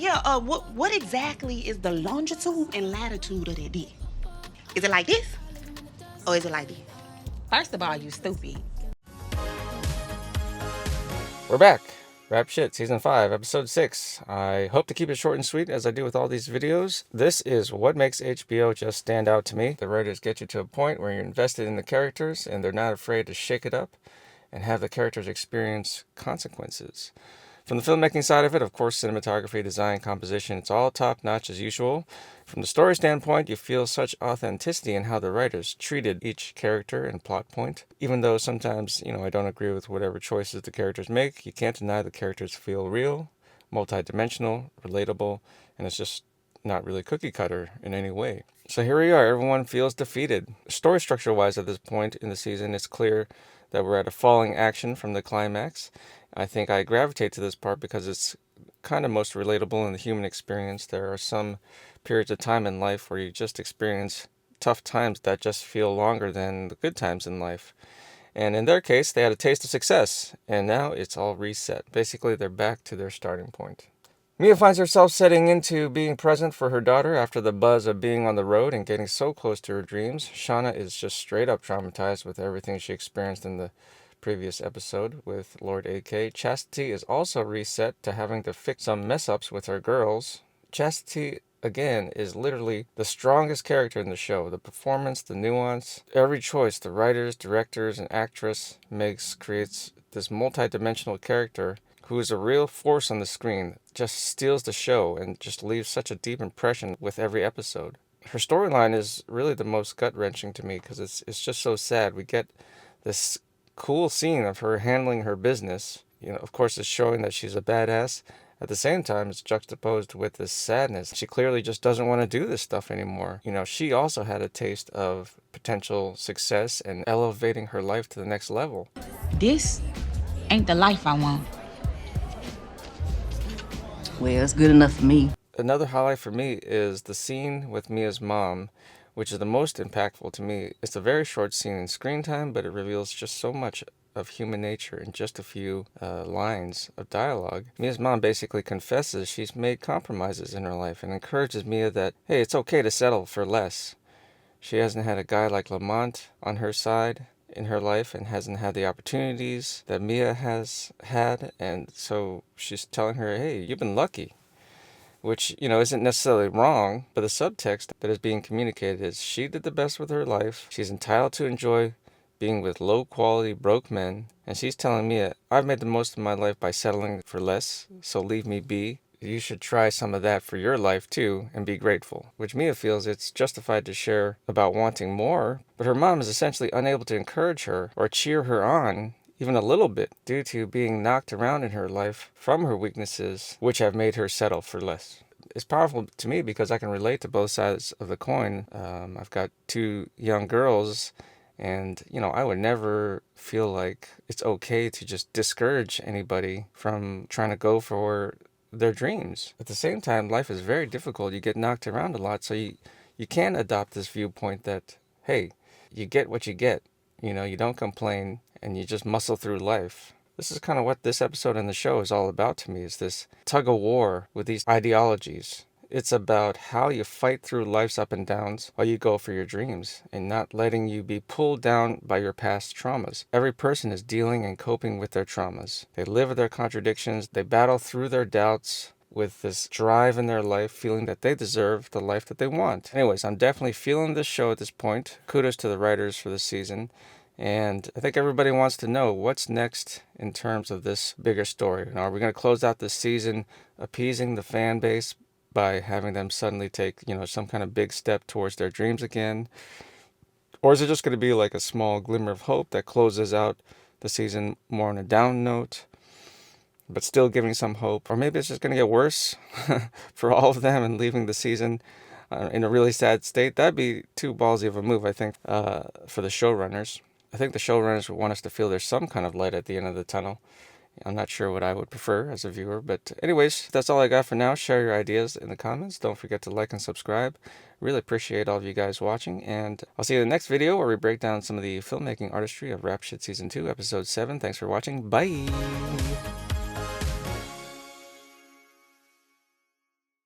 yeah. What exactly is the longitude and latitude of that dick? Is it like this, or is it like this? First of all, you stupid. We're back. Rap Shit, Season 5, Episode 6. I hope to keep it short and sweet as I do with all these videos. This is what makes HBO just stand out to me. The writers get you to a point where you're invested in the characters and they're not afraid to shake it up and have the characters experience consequences. From the filmmaking side of it, of course, cinematography, design, composition, it's all top-notch as usual. From the story standpoint, you feel such authenticity in how the writers treated each character and plot point. Even though sometimes, I don't agree with whatever choices the characters make, you can't deny the characters feel real, multidimensional, relatable, and it's just not really cookie cutter in any way. So here we are, everyone feels defeated. Story structure-wise at this point in the season, it's clear that we're at a falling action from the climax. I think I gravitate to this part because it's kind of most relatable in the human experience. There are some periods of time in life where you just experience tough times that just feel longer than the good times in life. And in their case, they had a taste of success, and now it's all reset. Basically, they're back to their starting point. Mia finds herself setting into being present for her daughter after the buzz of being on the road and getting so close to her dreams. Shauna is just straight up traumatized with everything she experienced in the previous episode with Lord AK. Chastity is also reset to having to fix some mess-ups with her girls. Chastity, again, is literally the strongest character in the show. The performance, the nuance, every choice the writers, directors, and actress makes creates this multi-dimensional character who is a real force on the screen, just steals the show and just leaves such a deep impression with every episode. Her storyline is really the most gut-wrenching to me because it's just so sad. We get this cool scene of her handling her business. Of course, it's showing that she's a badass. At the same time, it's juxtaposed with this sadness. She clearly just doesn't want to do this stuff anymore. She also had a taste of potential success and elevating her life to the next level. This ain't the life I want. Well, it's good enough for me. Another highlight for me is the scene with Mia's mom, which is the most impactful to me. It's a very short scene in screen time, but it reveals just so much of human nature in just a few lines of dialogue. Mia's mom basically confesses she's made compromises in her life and encourages Mia that, hey, it's okay to settle for less. She hasn't had a guy like Lamont on her side in her life and hasn't had the opportunities that Mia has had, and so she's telling her, hey, you've been lucky. Which, isn't necessarily wrong, but the subtext that is being communicated is she did the best with her life. She's entitled to enjoy being with low-quality, broke men. And she's telling me, I've made the most of my life by settling for less, so leave me be. You should try some of that for your life, too, and be grateful. Which Mia feels it's justified to share about wanting more, but her mom is essentially unable to encourage her or cheer her on even a little bit, due to being knocked around in her life from her weaknesses, which have made her settle for less. It's powerful to me because I can relate to both sides of the coin. I've got 2 young girls, and, I would never feel like it's okay to just discourage anybody from trying to go for their dreams. At the same time, life is very difficult. You get knocked around a lot, so you can adopt this viewpoint that, hey, you get what you get. You don't complain, and you just muscle through life. This is kind of what this episode in the show is all about to me, is this tug of war with these ideologies. It's about how you fight through life's up and downs while you go for your dreams and not letting you be pulled down by your past traumas. Every person is dealing and coping with their traumas. They live with their contradictions. They battle through their doubts with this drive in their life, feeling that they deserve the life that they want. Anyways, I'm definitely feeling this show at this point. Kudos to the writers for this season. And I think everybody wants to know what's next in terms of this bigger story. Are we going to close out this season appeasing the fan base by having them suddenly take, some kind of big step towards their dreams again? Or is it just going to be like a small glimmer of hope that closes out the season more on a down note, but still giving some hope? Or maybe it's just going to get worse for all of them and leaving the season in a really sad state. That'd be too ballsy of a move, I think, for the showrunners. I think the showrunners would want us to feel there's some kind of light at the end of the tunnel. I'm not sure what I would prefer as a viewer, but anyways, that's all I got for now. Share your ideas in the comments. Don't forget to like and subscribe. Really appreciate all of you guys watching, and I'll see you in the next video where we break down some of the filmmaking artistry of Rap Shit Season 2, Episode 7. Thanks for watching. Bye!